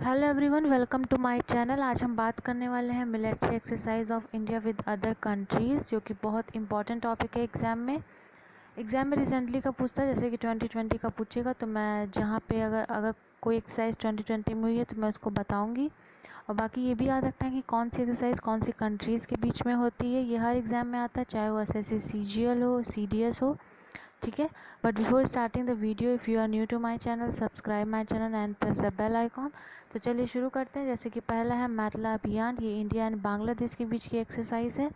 Hello everyone, welcome to my channel. आज हम बात करने वाले हैं military exercise of India with other countries, जो कि बहुत इंपॉर्टेंट टॉपिक है एग्ज़ाम में रिसेंटली का पूछता है, जैसे कि 2020 का पूछेगा तो मैं जहाँ पे अगर कोई एक्सरसाइज 2020 में हुई है तो मैं उसको बताऊँगी। और बाकी ये भी याद रखना है कि कौन सी एक्सरसाइज कौन सी कंट्रीज़ के बीच में होती है। ये हर एग्ज़ाम में आता है, चाहे वो SSC CGL हो, CDS हो, ठीक है। But before starting the video, if you are new to my channel, subscribe my channel and press the bell icon. तो चलिए शुरू करते हैं। जैसे कि पहला है मैटला अभियान। ये इंडिया एंड बांग्लादेश के बीच की एक्सरसाइज है।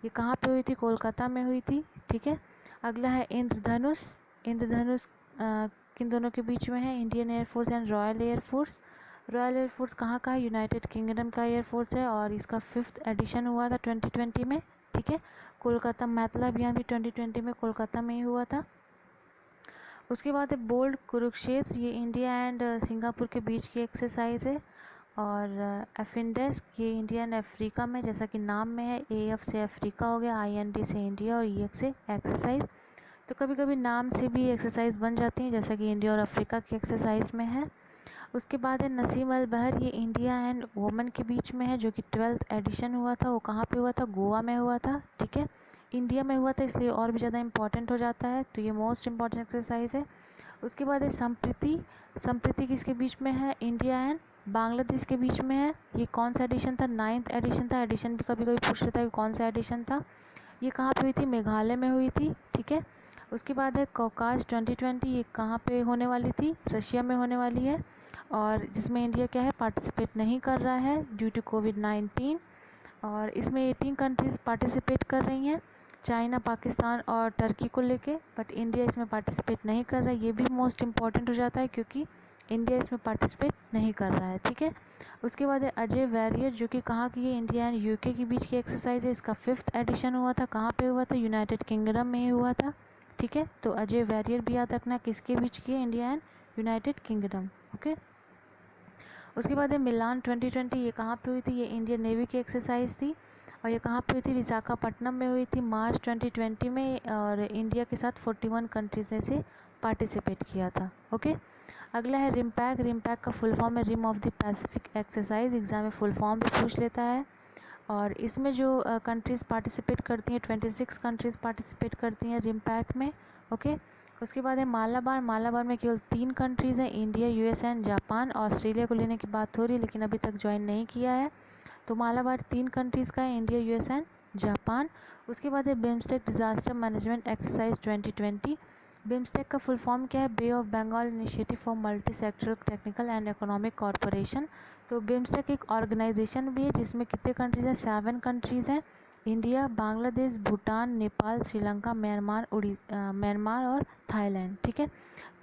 ये कहाँ पे हुई थी? कोलकाता में हुई थी, ठीक है। अगला है इंद्रधनुष। इंद्रधनुष किन दोनों के बीच में है? Indian air force and royal air force. Royal air force कहाँ का है? यूनाइटेड किंगडम का एयरफोर्स है और इसका 5th एडिशन हुआ था 2020 में, ठीक है। कोलकाता मैटला अभियान भी 2020 में कोलकाता में ही हुआ था। उसके बाद है बोल्ड कुरुक्षेत्र। ये इंडिया एंड सिंगापुर के बीच की एक्सरसाइज है। और एफिनडेस्क, ये इंडिया एंड अफ्रीका में, जैसा कि नाम में है, AF से अफ्रीका हो गया, IND से इंडिया और EX से एक्सरसाइज। तो कभी कभी नाम से भी एक्सरसाइज बन जाती हैं, जैसा कि इंडिया और अफ्रीका की एक्सरसाइज में है। उसके बाद है नसीम अल बहर। ये इंडिया एंड ओमन के बीच में है, जो कि 12th एडिशन हुआ था। वो कहाँ पे हुआ था? गोवा में हुआ था, ठीक है। इंडिया में हुआ था, इसलिए और भी ज़्यादा इंपॉर्टेंट हो जाता है। तो ये मोस्ट इंपॉर्टेंट एक्सरसाइज है। उसके बाद है संप्रीति। संप्रीति किसके बीच में है? इंडिया एंड बांग्लादेश के बीच में है। ये कौन सा एडिशन था? 9th एडिशन था। एडिशन भी कभी कभी पूछ लेता है कि कौन सा एडिशन था। ये कहाँ पे हुई थी? मेघालय में हुई थी, ठीक है। उसके बाद है कॉकाज 2020। ये कहाँ पे होने वाली थी? रशिया में होने वाली है, और जिसमें इंडिया क्या है, पार्टिसिपेट नहीं कर रहा है ड्यू टू कोविड-19। और इसमें 18 कंट्रीज़ पार्टिसिपेट कर रही हैं, चाइना, पाकिस्तान और टर्की को लेके। बट इंडिया इसमें पार्टिसिपेट नहीं कर रहा है। ये भी मोस्ट इम्पॉर्टेंट हो जाता है क्योंकि इंडिया इसमें पार्टिसिपेट नहीं कर रहा है, ठीक है। उसके बाद है अजय वैरियर, जो कि कहाँ की है? इंडिया एंड UK के बीच की एक्सरसाइज है। इसका 5th एडिशन हुआ था। कहाँ पे हुआ था? यूनाइटेड किंगडम में ही हुआ था, ठीक है। तो अजय वैरियर भी याद रखना किसके बीच की है? India and United kingdom, okay. उसके बाद है मिलान 2020। ये कहाँ पे हुई थी? ये इंडियन नेवी की एक्सरसाइज थी। और ये कहाँ पे हुई थी? विशाखापट्टनम में हुई थी मार्च 2020 में। और इंडिया के साथ 41 कंट्रीज ने इसे पार्टिसिपेट किया था, ओके। अगला है रिमपैक। रिमपैक का फुल फॉर्म है rim of the Pacific exercise. Exam में फुल फॉर्म भी पूछ लेता है। और इसमें जो कंट्रीज़ पार्टिसिपेट करती हैं, 26 कंट्रीज़ पार्टिसिपेट करती हैं रिमपैक में, ओके। उसके बाद है मालाबार। मालाबार में केवल 3 कंट्रीज़ हैं, India, US and Japan. Australia को लेने की बात हो रही है, लेकिन अभी तक ज्वाइन नहीं किया है। तो मालाबार 3 कंट्रीज़ का है, इंडिया, US एंड जापान। उसके बाद है BIMSTEC disaster management exercise 2020। BIMSTEC का फुल फॉर्म क्या है? Bay of Bengal initiative for multi sectoral technical and economic corporation. तो बिम्स्टेक एक ऑर्गेनाइजेशन भी है जिसमें कितने कंट्रीज़ हैं? 7 कंट्रीज़ हैं, इंडिया, बांग्लादेश, भूटान, नेपाल, श्रीलंका, म्यांमार और थाईलैंड, ठीक है।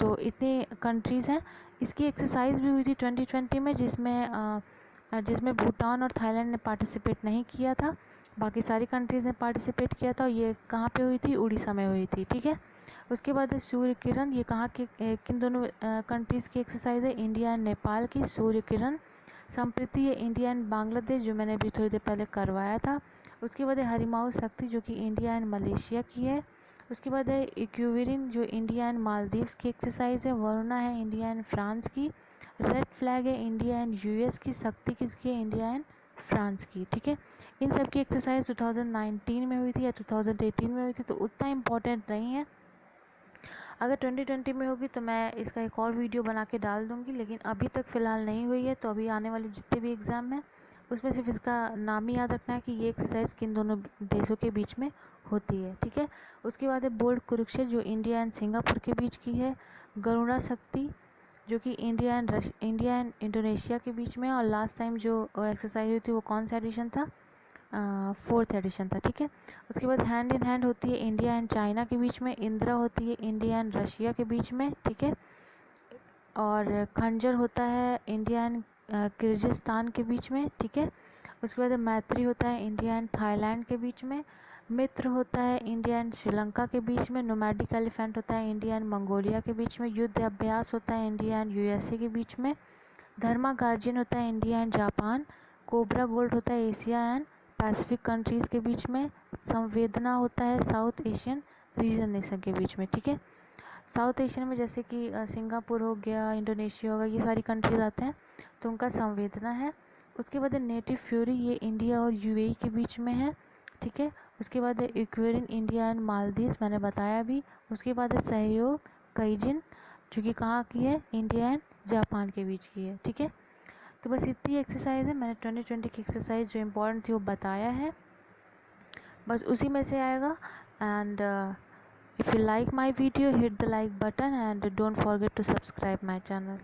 तो इतने कंट्रीज़ हैं। इसकी एक्सरसाइज भी हुई थी 2020 में, जिसमें भूटान और थाईलैंड ने पार्टिसिपेट नहीं किया था। बाकी सारी कंट्रीज़ ने पार्टिसिपेट किया था। ये कहाँ पे हुई थी? उड़ीसा में हुई थी, ठीक है। उसके बाद है सूर्य किरण। ये कहाँ के किन दोनों कंट्रीज़ की एक्सरसाइज है? इंडिया एंड नेपाल की सूर्य किरण। संप्रीति है इंडिया एंड बांग्लादेश, जो मैंने अभी थोड़ी देर पहले करवाया था। उसके बाद है हरिमाऊ शक्ति, जो कि इंडिया एंड मलेशिया की है। उसके बाद है इक्विरिन, जो इंडिया एंड मालदीव्स की एक्सरसाइज है। वरुणा है इंडिया एंड फ्रांस की। रेड फ्लैग है इंडिया एंड US की। शक्ति किसकी है? इंडिया एंड फ्रांस की, ठीक है। इन सब की एक्सरसाइज 2019 में हुई थी या 2018 में हुई थी, तो उतना इम्पोर्टेंट नहीं है। अगर 2020 में होगी तो मैं इसका एक और वीडियो बना के डाल दूँगी, लेकिन अभी तक फ़िलहाल नहीं हुई है। तो अभी आने वाले जितने भी एग्ज़ाम हैं उसमें सिर्फ इसका नाम ही याद रखना है कि ये एक्सरसाइज किन दोनों देशों के बीच में होती है, ठीक है। उसके बाद है बोल्ड कुरुक्षेत्र, जो इंडिया एंड सिंगापुर के बीच की है। गरुड़ा शक्ति, जो कि इंडिया एंड इंडोनेशिया के बीच में है। और लास्ट टाइम जो एक्सरसाइज हुई थी वो कौन सा एडिशन था? 4th एडिशन था, ठीक है। उसके बाद हैंड इन हैंड होती है इंडिया एंड चाइना के बीच में। इंदिरा होती है इंडिया एंड रशिया के बीच में, ठीक है। और खंजर होता है इंडिया एंड किर्गिस्तान के बीच में, ठीक है। उसके बाद मैत्री होता है इंडिया एंड थाईलैंड के बीच में। मित्र होता है इंडिया एंड श्रीलंका के बीच में। नोमैडिक एलिफेंट होता है इंडिया एंड मंगोलिया के बीच में। युद्ध अभ्यास होता है इंडिया एंड USA के बीच में। धर्मा गार्जियन होता है India and Japan. Cobra gold होता है एशिया एंड पैसिफिक कंट्रीज़ के बीच में। संवेदना होता है साउथ एशियन रीजन नेशन के बीच में, ठीक है। साउथ एशियन में जैसे कि सिंगापुर हो गया, इंडोनेशिया हो गया, ये सारी कंट्रीज़ आते हैं। तो उनका संवेदना है। उसके बाद है नेटिव फ्यूरी, ये इंडिया और यूएई के बीच में है, ठीक है। उसके बाद है इक्वेरिन, इंडिया एंड मालदीव्स, मैंने बताया भी। उसके बाद है सहयोग काइजिन, जो कि कहाँ की है, इंडिया एंड जापान के बीच की है, ठीक है। तो बस इतनी एक्सरसाइज है, मैंने 2020 की एक्सरसाइज जो इम्पोर्टेंट थी वो बताया है, बस उसी में से आएगा। And if you like my video, hit the like button and don't forget to subscribe my channel.